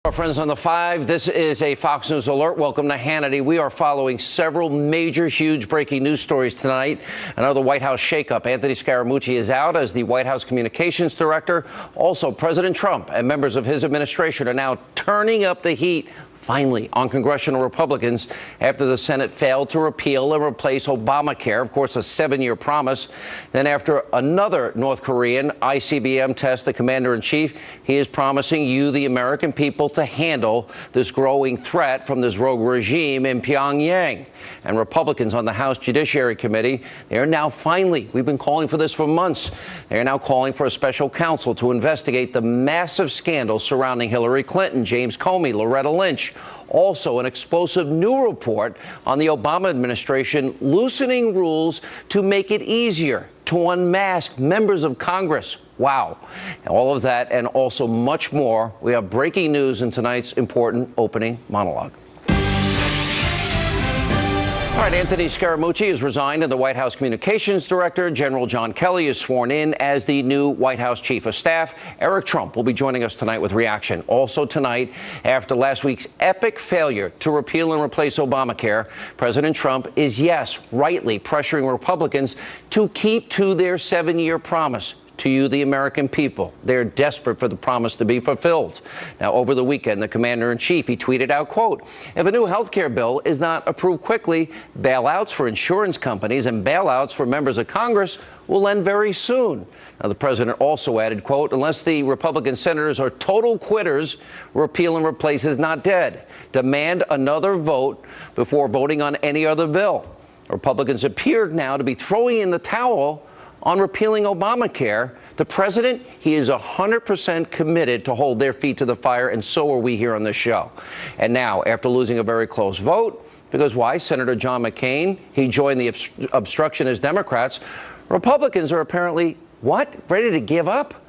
Our friends on the 5, this is a Fox News alert. Welcome to Hannity. We are following several major, huge breaking news stories tonight. Another White House shakeup. Anthony Scaramucci is out as the White House communications director. Also, President Trump and members of his administration are now turning up the heat, finally, on congressional Republicans after the Senate failed to repeal and replace Obamacare, of course, a 7-year promise. Then after another North Korean ICBM test, the commander-in-chief, he is promising you, the American people, to handle this growing threat from this rogue regime in Pyongyang. And Republicans on the House Judiciary Committee, they are now finally, we've been calling for this for months, they are now calling for a special counsel to investigate the massive scandal surrounding Hillary Clinton, James Comey, Loretta Lynch. Also, an explosive new report on the Obama administration loosening rules to make it easier to unmask members of Congress. Wow. All of that and also much more. We have breaking news in tonight's important opening monologue. All right, Anthony Scaramucci has resigned, and the White House communications director, General John Kelly, is sworn in as the new White House chief of staff. Eric Trump will be joining us tonight with reaction. Also tonight, after last week's epic failure to repeal and replace Obamacare, President Trump is, yes, rightly pressuring Republicans to keep to their 7-year promise. To you, the American people. They're desperate for the promise to be fulfilled. Now, over the weekend, the commander-in-chief, he tweeted out, quote, if a new health care bill is not approved quickly, bailouts for insurance companies and bailouts for members of Congress will end very soon. Now, the president also added, quote, unless the Republican senators are total quitters, repeal and replace is not dead. Demand another vote before voting on any other bill. Republicans appeared now to be throwing in the towel on repealing Obamacare. The president, he is 100% committed to hold their feet to the fire, and so are we here on this show. And now, after losing a very close vote, because why? Senator John McCain, he joined the obstructionist Democrats. Republicans are apparently, what? Ready to give up?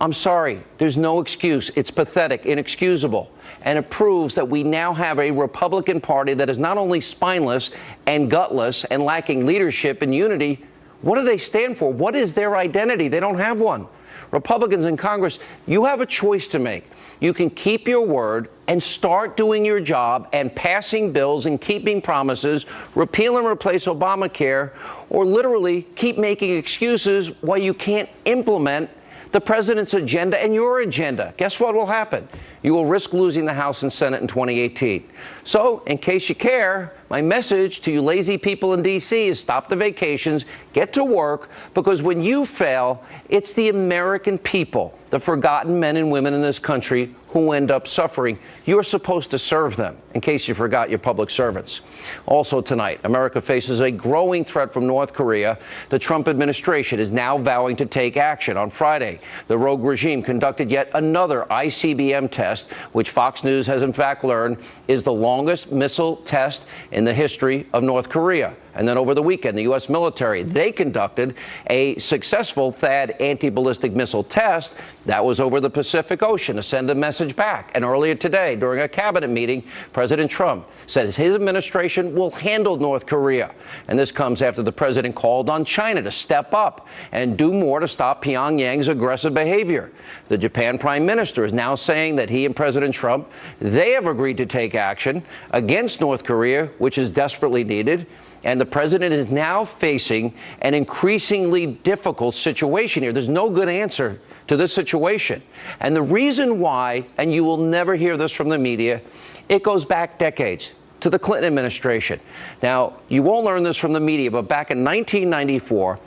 I'm sorry, there's no excuse. It's pathetic, inexcusable. And it proves that we now have a Republican Party that is not only spineless and gutless and lacking leadership and unity. What do they stand for? What is their identity? They don't have one. Republicans in Congress, you have a choice to make. You can keep your word and start doing your job and passing bills and keeping promises, repeal and replace Obamacare, or literally keep making excuses why you can't implement the president's agenda and your agenda. Guess what will happen? You will risk losing the House and Senate in 2018. So, in case you care, my message to you lazy people in D.C. is stop the vacations, get to work, because when you fail, it's the American people, the forgotten men and women in this country, who end up suffering. You're supposed to serve them, in case you forgot your public servants. Also tonight, America faces a growing threat from North Korea. The Trump administration is now vowing to take action. On Friday, the rogue regime conducted yet another ICBM test, which Fox News has in fact learned is the longest missile test in the history of North Korea. And then over the weekend, the U.S. military, they conducted a successful THAAD anti-ballistic missile test that was over the Pacific Ocean to send a message back. And earlier today, during a cabinet meeting, President Trump said his administration will handle North Korea. And this comes after the president called on China to step up and do more to stop Pyongyang's aggressive behavior. The Japan prime minister is now saying that he and President Trump, they have agreed to take action against North Korea, which is desperately needed. And the president is now facing an increasingly difficult situation here. There's no good answer to this situation. And the reason why, and you will never hear this from the media, it goes back decades to the Clinton administration. Now, you won't learn this from the media, but back in 1994,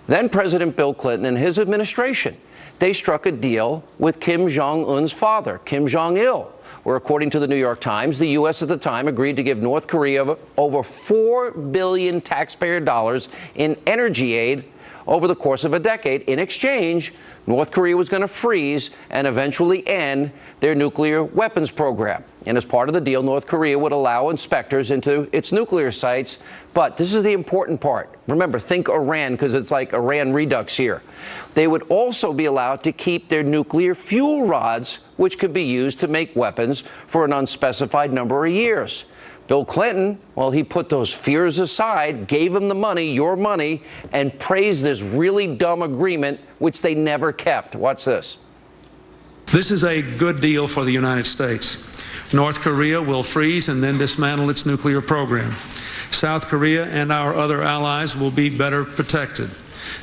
then President Bill Clinton and his administration, they struck a deal with Kim Jong-un's father, Kim Jong-il, where, according to the New York Times, the U.S. at the time agreed to give North Korea over $4 billion taxpayer dollars in energy aid over the course of a decade. In exchange, North Korea was going to freeze and eventually end their nuclear weapons program. And as part of the deal, North Korea would allow inspectors into its nuclear sites. But this is the important part. Remember, think Iran, because it's like Iran Redux here. They would also be allowed to keep their nuclear fuel rods, which could be used to make weapons for an unspecified number of years. Bill Clinton, well, he put those fears aside, gave him the money, your money, and praised this really dumb agreement, which they never kept. Watch this. This is a good deal for the United States. North Korea will freeze and then dismantle its nuclear program. South Korea and our other allies will be better protected.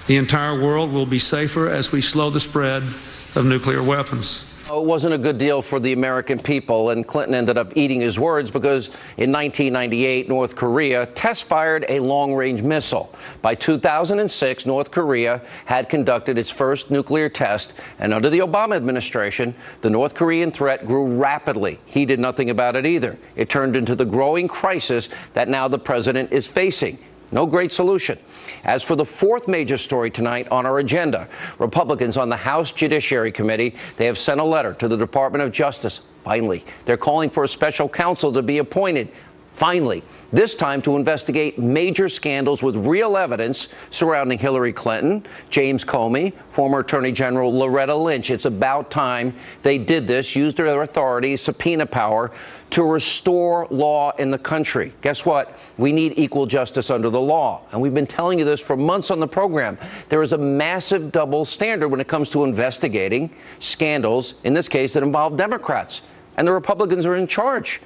The entire world will be safer as we slow the spread of nuclear weapons. It wasn't a good deal for the American people, and Clinton ended up eating his words because in 1998, North Korea test-fired a long-range missile. By 2006, North Korea had conducted its first nuclear test, and under the Obama administration, the North Korean threat grew rapidly. He did nothing about it either. It turned into the growing crisis that now the president is facing. No great solution. As for the fourth major story tonight on our agenda, Republicans on the House Judiciary Committee, they have sent a letter to the Department of Justice. Finally, they're calling for a special counsel to be appointed. Finally, this time to investigate major scandals with real evidence surrounding Hillary Clinton, James Comey, former Attorney General Loretta Lynch. It's about time they did this, used their authority, subpoena power, to restore law in the country. Guess what? We need equal justice under the law. And we've been telling you this for months on the program. There is a massive double standard when it comes to investigating scandals, in this case, that involve Democrats. And the Republicans are in charge.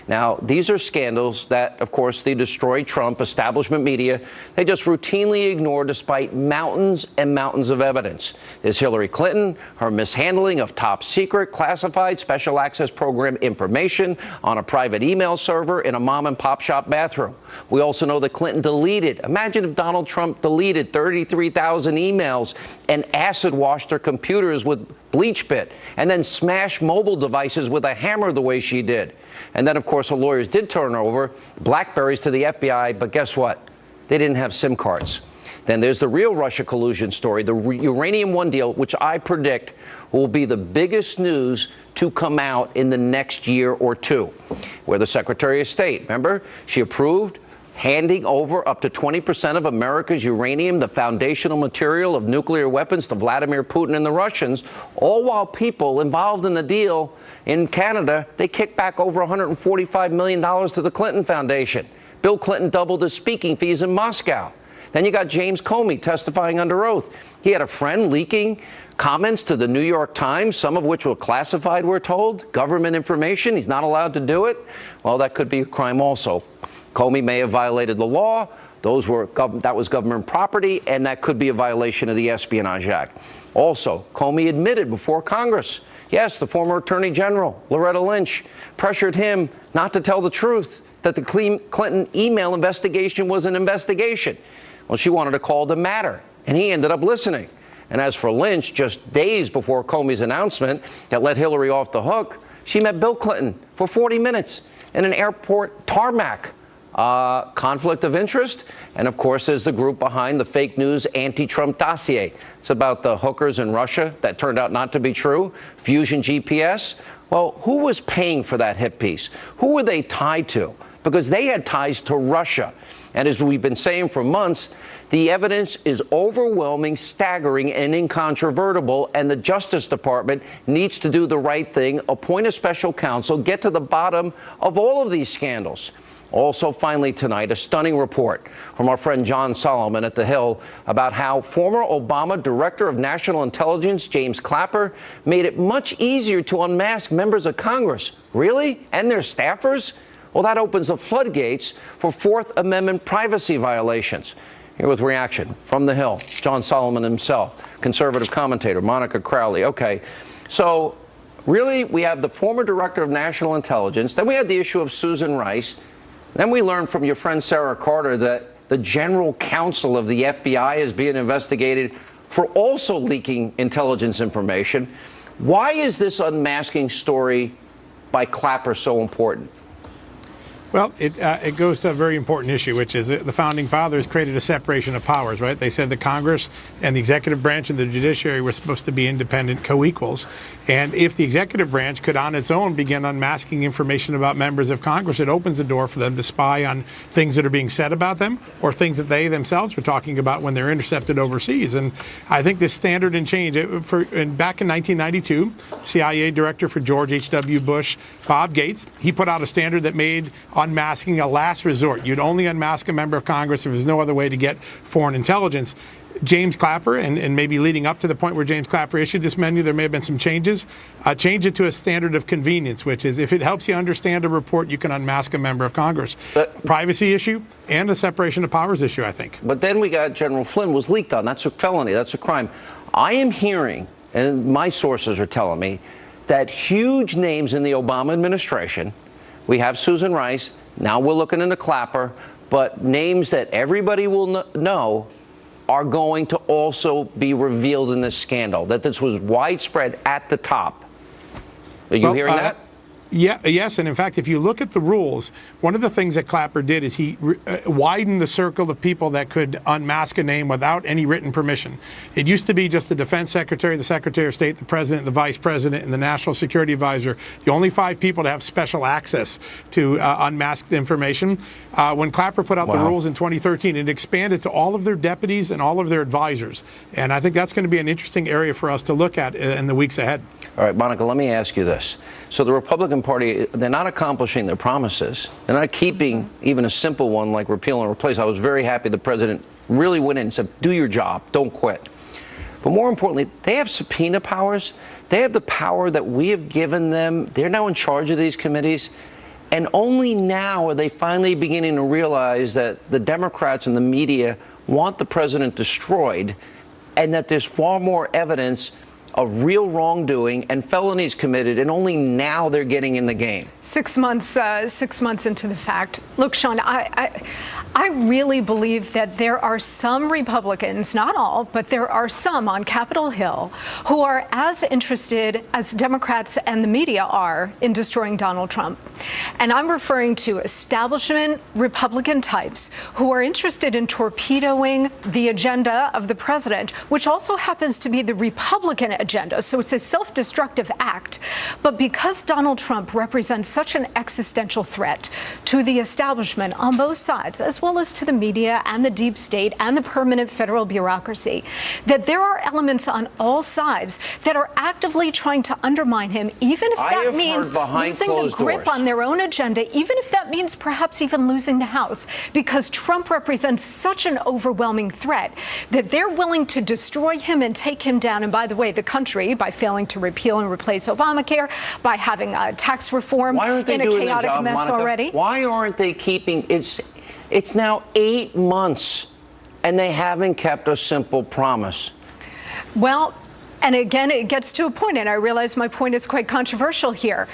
Now, these are scandals that, of course, they destroy Trump, establishment media. They just routinely ignore despite mountains and mountains of evidence. There's Hillary Clinton, her mishandling of top secret, classified, special access program information on a private email server in a mom and pop shop bathroom. We also know that Clinton deleted, imagine if Donald Trump deleted 33,000 emails and acid washed their computers with bleach bit and then smashed mobile devices with a hammer the way she did. And then, of course, her lawyers did turn over BlackBerries to the FBI, but guess what? They didn't have SIM cards. Then there's the real Russia collusion story, the Uranium One deal, which I predict will be the biggest news to come out in the next year or two, where the Secretary of State, remember, she approved handing over up to 20% of America's uranium, the foundational material of nuclear weapons, to Vladimir Putin and the Russians, all while people involved in the deal in Canada, they kicked back over $145 million to the Clinton Foundation. Bill Clinton doubled his speaking fees in Moscow. Then you got James Comey testifying under oath. He had a friend leaking comments to the New York Times, some of which were classified, we're told, government information. He's not allowed to do it. Well, that could be a crime also. Comey may have violated the law. That was government property, and that could be a violation of the Espionage Act. Also, Comey admitted before Congress, yes, the former Attorney General, Loretta Lynch, pressured him not to tell the truth, that the Clinton email investigation was an investigation. Well, she wanted to call the matter, and he ended up listening. And as for Lynch, just days before Comey's announcement that let Hillary off the hook, she met Bill Clinton for 40 minutes in an airport tarmac. Conflict of interest. And of course, there's the group behind the fake news anti-Trump dossier. It's about the hookers in Russia that turned out not to be true. Fusion GPS. Well, who was paying for that hit piece? Who were they tied to? Because they had ties to Russia. And as we've been saying for months, the evidence is overwhelming, staggering, and incontrovertible, and the Justice Department needs to do the right thing, appoint a special counsel, get to the bottom of all of these scandals. Also, finally tonight, a stunning report from our friend John Solomon at The Hill about how former Obama Director of National Intelligence James Clapper made it much easier to unmask members of Congress. Really? And their staffers? Well, that opens the floodgates for Fourth Amendment privacy violations. Here with reaction from The Hill, John Solomon himself, conservative commentator Monica Crowley. Okay, so really, we have the former Director of National Intelligence. Then we have the issue of Susan Rice. Then we learned from your friend Sarah Carter that the general counsel of the FBI is being investigated for also leaking intelligence information. Why is this unmasking story by Clapper so important? Well, it goes to a very important issue, which is the Founding Fathers created a separation of powers, right? They said the Congress and the executive branch and the judiciary were supposed to be independent co-equals. And if the executive branch could on its own begin unmasking information about members of Congress, it opens the door for them to spy on things that are being said about them or things that they themselves were talking about when they're intercepted overseas. And I think this standard and change, back in 1992, CIA Director for George H.W. Bush, Bob Gates, he put out a standard that made unmasking a last resort. You'd only unmask a member of Congress if there's no other way to get foreign intelligence. James Clapper, and maybe leading up to the point where James Clapper issued this menu, there may have been some changes. Change it to a standard of convenience, which is if it helps you understand a report, you can unmask a member of Congress. Privacy issue and a separation of powers issue, I think. But then we got General Flynn was leaked on. That's a felony. That's a crime. I am hearing, and my sources are telling me, that huge names in the Obama administration, we have Susan Rice, now we're looking into Clapper, but names that everybody will know are going to also be revealed in this scandal, that this was widespread at the top. Are you hearing that? Yeah, yes, and in fact, if you look at the rules, one of the things that Clapper did is he widened the circle of people that could unmask a name without any written permission. It used to be just the Defense Secretary, the Secretary of State, the President, the Vice President, and the National Security Advisor, the only 5 people to have special access to unmasked information. When Clapper put out the rules in 2013, it expanded to all of their deputies and all of their advisors. And I think that's going to be an interesting area for us to look at in the weeks ahead. All right, Monica, let me ask you this. So the Republican Party, they're not accomplishing their promises. They're not keeping even a simple one like repeal and replace. I was very happy the president really went in and said, do your job, don't quit. But more importantly, they have subpoena powers. They have the power that we have given them. They're now in charge of these committees. And only now are they finally beginning to realize that the Democrats and the media want the president destroyed, and that there's far more evidence of real wrongdoing and felonies committed, and only now they're getting in the game. 6 months into the fact. Look, Sean, I really believe that there are some Republicans, not all, but there are some on Capitol Hill who are as interested as Democrats and the media are in destroying Donald Trump. And I'm referring to establishment Republican types who are interested in torpedoing the agenda of the president, which also happens to be the Republican agenda. So it's a self-destructive act. But because Donald Trump represents such an existential threat to the establishment on both sides, as well as to the media and the deep state and the permanent federal bureaucracy, that there are elements on all sides that are actively trying to undermine him, even if that means losing the grip on their own agenda, even if that means perhaps even losing the House, because Trump represents such an overwhelming threat that they're willing to destroy him and take him down. And by the way, the country, by failing to repeal and replace Obamacare, by having tax reform in a chaotic mess already. Why aren't they keeping it's now 8 months and they haven't kept a simple promise? Well, and again, it gets to a point, and I realize my point is quite controversial here,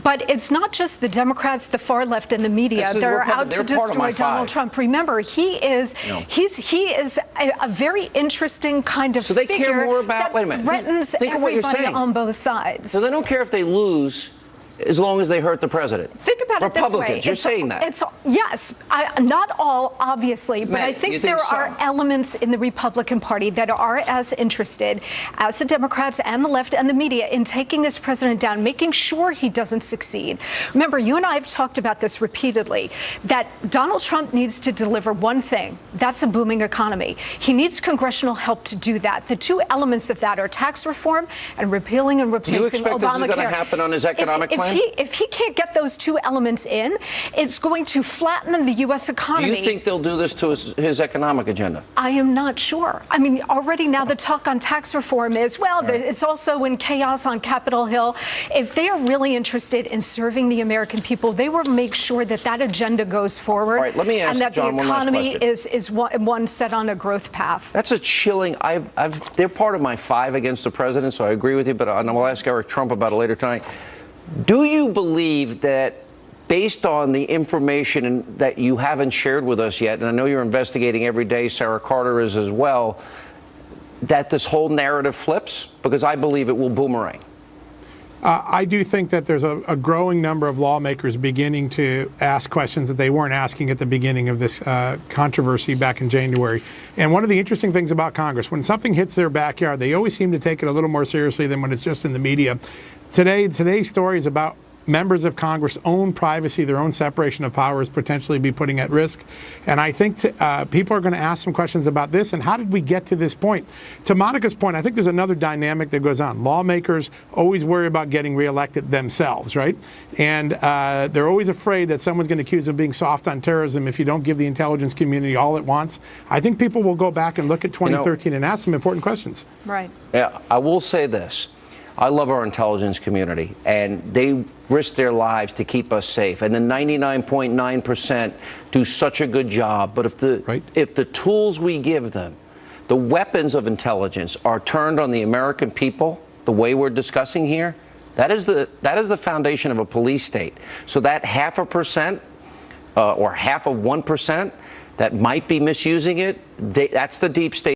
but it's not just the Democrats, the far left, and the media that are out to destroy Donald Trump. Remember, he is a very interesting kind of figure care more about, that threatens everybody on both sides. So they don't care if they lose, as long as they hurt the president. Think about it this way. Republicans, you're saying that. Yes, not all, obviously, but I think there are elements in the Republican Party that are as interested as the Democrats and the left and the media in taking this president down, making sure he doesn't succeed. Remember, you and I have talked about this repeatedly, that Donald Trump needs to deliver one thing. That's a booming economy. He needs congressional help to do that. The two elements of that are tax reform and repealing and replacing Obamacare. Do you expect this is going to happen on his economic plan? If he can't get those two elements in, it's going to flatten the U.S. economy. Do you think they'll do this to his economic agenda? I am not sure. I mean, already now the talk on tax reform is, well, it's also in chaos on Capitol Hill. If they are really interested in serving the American people, they will make sure that that agenda goes forward. All right, let me ask and that John, the economy is one set on a growth path. That's a chilling. They're part of my 5 against the president, so I agree with you, but I'll ask Eric Trump about it later tonight. Do you believe that, based on the information that you haven't shared with us yet, and I know you're investigating every day, Sarah Carter is as well, that this whole narrative flips? Because I believe it will boomerang. I do think that there's a growing number of lawmakers beginning to ask questions that they weren't asking at the beginning of this controversy back in January. And one of the interesting things about Congress, when something hits their backyard, they always seem to take it a little more seriously than when it's just in the media. Today's story is about members of Congress' own privacy, their own separation of powers potentially be putting at risk. And I think people are going to ask some questions about this and how did we get to this point? To Monica's point, I think there's another dynamic that goes on. Lawmakers always worry about getting reelected themselves, right? And they're always afraid that someone's going to accuse them of being soft on terrorism if you don't give the intelligence community all it wants. I think people will go back and look at 2013 and ask some important questions. Right. Yeah, I will say this. I love our intelligence community, and they risk their lives to keep us safe. And the 99.9% do such a good job. But if the tools we give them, the weapons of intelligence, are turned on the American people, the way we're discussing here, that is the foundation of a police state. So that 0.5% or 0.5% that might be misusing it, that's the deep state.